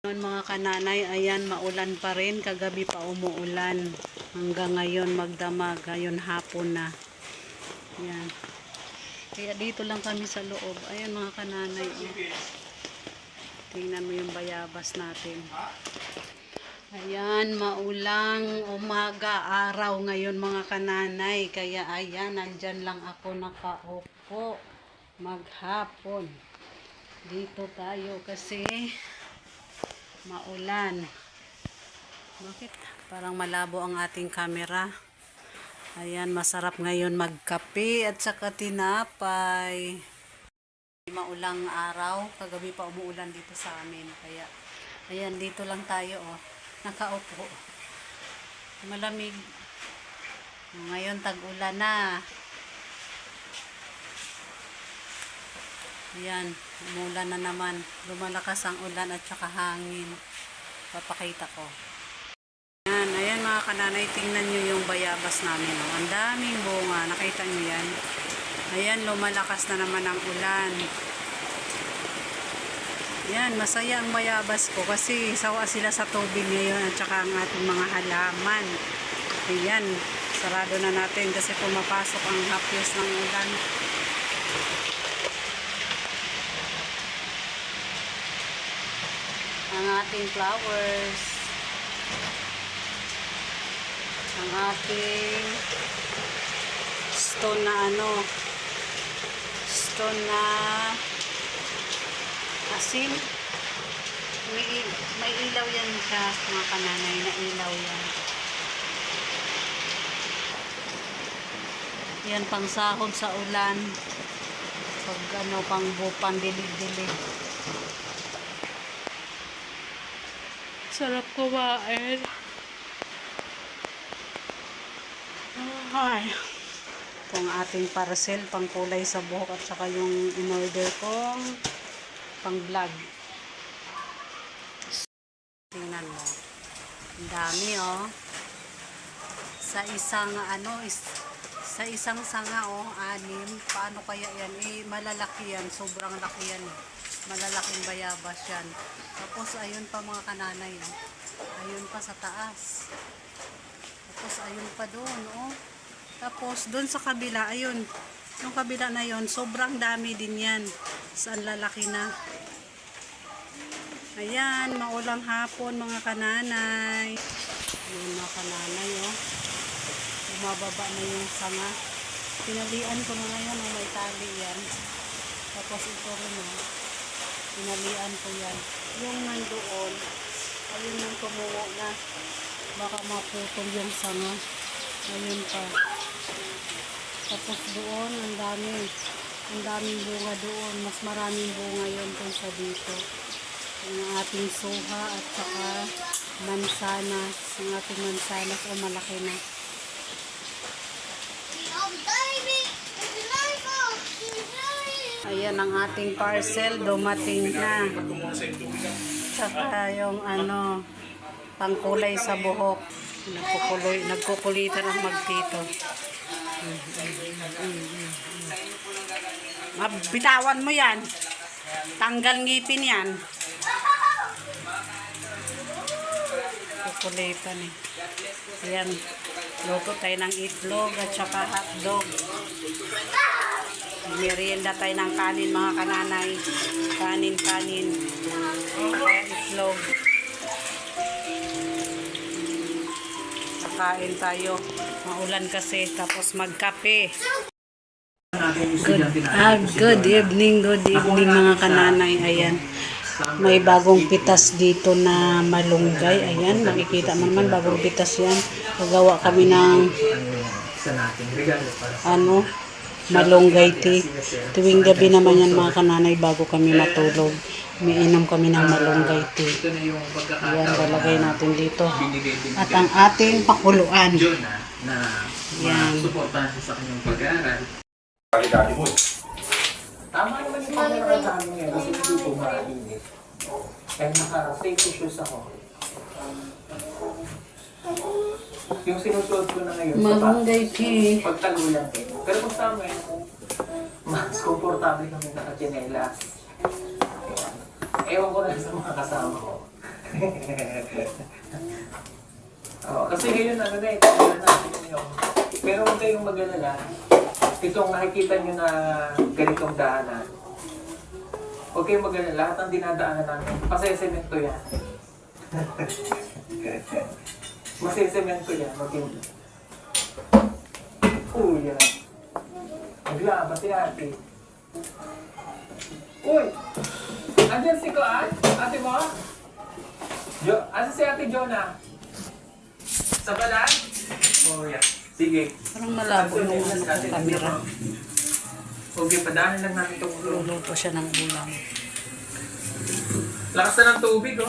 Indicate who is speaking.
Speaker 1: Mga kananay, ayan, maulan pa rin. Kagabi pa umuulan. Hanggang ngayon magdamag. Ngayon hapon na. Ayan. Kaya dito lang kami sa loob. Ayan mga kananay. Tingnan mo yung bayabas natin. Ayan, maulang umaga, araw ngayon mga kananay. Kaya ayan, nandyan lang ako nakaupo. Maghapon. Dito tayo kasi maulan. Bakit? Parang malabo ang ating camera. Ayan, masarap ngayon magkape at saka tinapay. Maulang araw. Kagabi pa umuulan dito sa amin. Kaya, ayan, dito lang tayo, oh. Nakaupo. Malamig. Ngayon, tag-ulan na. Ayan, umulan na naman. Lumalakas ang ulan at saka hangin. Papakita ko. Ayan mga kananay, tingnan nyo yung bayabas namin. Oh. Ang daming bunga. Nakita nyo yan? Ayan, lumalakas na naman ang ulan. Ayan, masaya ang bayabas ko kasi sawa sila sa tubig ngayon at saka ang ating mga halaman. Ayan, sarado na natin kasi pumapasok ang hapyos ng ulan. Ang ating flowers, ang ating stone na stone na asin. May ilaw yan siya mga kananay, na ilaw yan. Yan pang sahod sa ulan, pag pang dilig-dilig. Sarap kumain. Ay. Ito ang ating parcel, pang kulay sa buhok at saka yung in-order kong pang vlog. Tingnan mo. Ang dami, oh. Sa isang sa isang sanga, oh, 6. Paano kaya yan? Malalaki yan. Sobrang laki yan. Malalaking bayabas yan. Tapos ayun pa mga kananay, oh. Ayun pa sa taas. Tapos ayun pa doon, oh. Tapos doon sa kabila, ayun. Yung kabila na yon, sobrang dami din yan. Saan lalaki na. Ayan, maulang hapon mga kananay. Ayun mga kananay, oh. Bumababa na yung sanga. Pinalian ko na ngayon, oh, may tali yan. Tapos ito rin, oh. Pinalian ko yan. Yung nandoon, ayun yung tumuwo na. Baka maputol yung sanga. Ayun pa. Tapos doon, ang daming bunga doon. Mas maraming bunga yun kung sa dito. Ang ating suha at saka mansanas. Ang ating mansanas, o malaki na. Ayan ang ating parcel, dumating na. Saka yung pangkulay sa buhok. Nagkukulitan ang magtito. Bitawan mo yan. Tanggal ngipin yan. Kukulitan eh. Ayan. Luto tayo ng itlog at saka hotdog. Merienda tayo ng kanin mga kananay. Kanin. Itlog. Kain tayo. Maulan kasi. Tapos magkape. Good evening mga kananay. Ayan. May bagong pitas dito na malunggay. Ayan. Makikita mo naman bagong pitas yan. Pagawa kami ng malunggay tea. Tuwing gabi naman yan mga kananay bago kami matulog. Umiinom kami ng malunggay tea. Ayan, lalagay natin dito. At ang ating pakuluan. Yan.
Speaker 2: Sa kanyang pag-aaral. Tama naman yung pag-aaral sa amin ngayon kasi hindi po maraming. Kaya naka-safety shoes ako. Yung sinusuot ko na ngayon,
Speaker 1: malunggay tea.
Speaker 2: pagtagulan din. Pero kung sa amin, mas komportable kami naka-chinelas. Ewan ko na sa mga kasama ko. Oo, kasi ngayon ano na eh, kaya natin yung... Pero huwag kayong mag-alala. Itong nakikita nyo na ganitong daanan. Huwag kayong mag-alala. Lahat ng dinadaanan namin, masesemento yan. Masesemento yan. Yan. Naglaba si ate. Uy! Andiyan si Koan? Ate mo? Asa si ate Jonah? Sa balat? Oh, yeah. Sige.
Speaker 1: Parang malabo yung ano, camera.
Speaker 2: Okay, padaanan lang namin itong ulo.
Speaker 1: Luluto siya ng ulam.
Speaker 2: Lakas na ng tubig, oh.